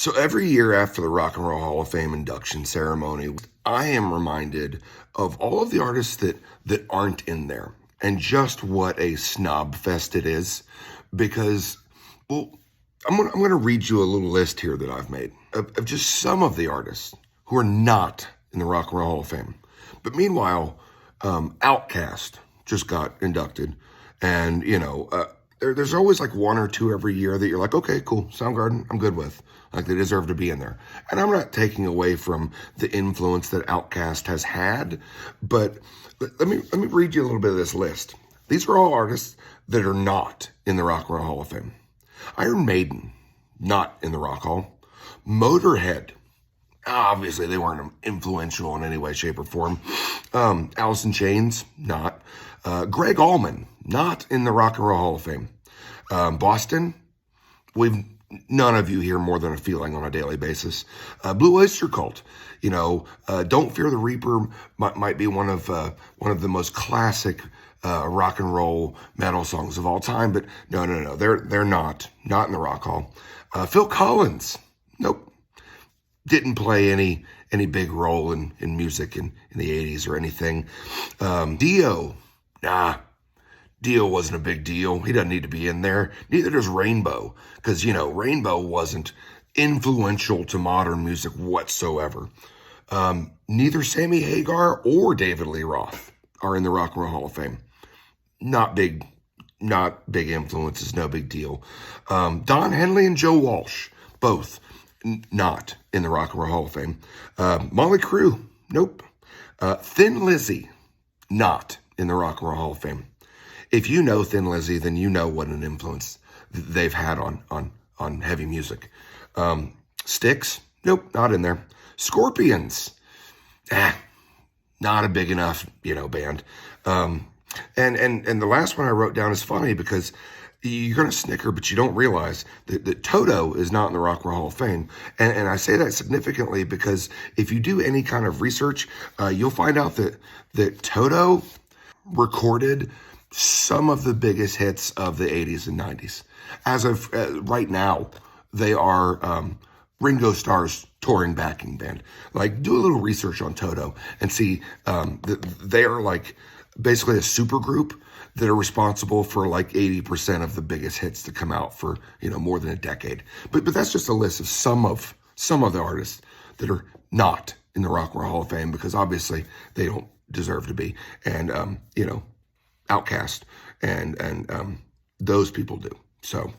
So every year after the Rock and Roll Hall of Fame induction ceremony, I am reminded of all of the artists that aren't in there and just what a snob fest it is. Because, well, I'm gonna read you a little list here that I've made of just some of the artists who are not in the Rock and Roll Hall of Fame. But meanwhile, Outkast just got inducted, and there's always like one or two every year that you're like, okay, cool, Soundgarden, I'm good with. Like, they deserve to be in there. And I'm not taking away from the influence that Outkast has had, but let me read you a little bit of this list. These are all artists that are not in the Rock and Roll Hall of Fame. Iron Maiden, not in the Rock Hall. Motorhead, obviously they weren't influential in any way, shape, or form. Alice in Chains, not. Greg Allman, not in the Rock and Roll Hall of Fame. Boston, none of you hear More Than a Feeling on a daily basis. Blue Oyster Cult, Don't Fear the Reaper might be one of the most classic rock and roll metal songs of all time, but no, they're not in the Rock Hall. Phil Collins, nope, didn't play any big role in music in the 80s or anything. Dio, nah. Dio wasn't a big deal. He doesn't need to be in there. Neither does Rainbow, because, Rainbow wasn't influential to modern music whatsoever. Neither Sammy Hagar or David Lee Roth are in the Rock and Roll Hall of Fame. Not big influences, no big deal. Don Henley and Joe Walsh, both not in the Rock and Roll Hall of Fame. Motley Crue, nope. Thin Lizzy, not in the Rock and Roll Hall of Fame. If you know Thin Lizzy, then you know what an influence they've had on heavy music. Styx, nope, not in there. Scorpions, not a big enough, band. And the last one I wrote down is funny because you're going to snicker, but you don't realize that Toto is not in the Rock and Roll Hall of Fame. And I say that significantly because if you do any kind of research, you'll find out that Toto recorded some of the biggest hits of the 80s and 90s. As of right now, they are Ringo Starr's touring backing band. Like, do a little research on Toto and see that they are like basically a super group that are responsible for like 80% of the biggest hits to come out for, more than a decade. But that's just a list of some of the artists that are not in the Rock and Roll Hall of Fame because obviously they don't deserve to be. And, Outkast and those people do. So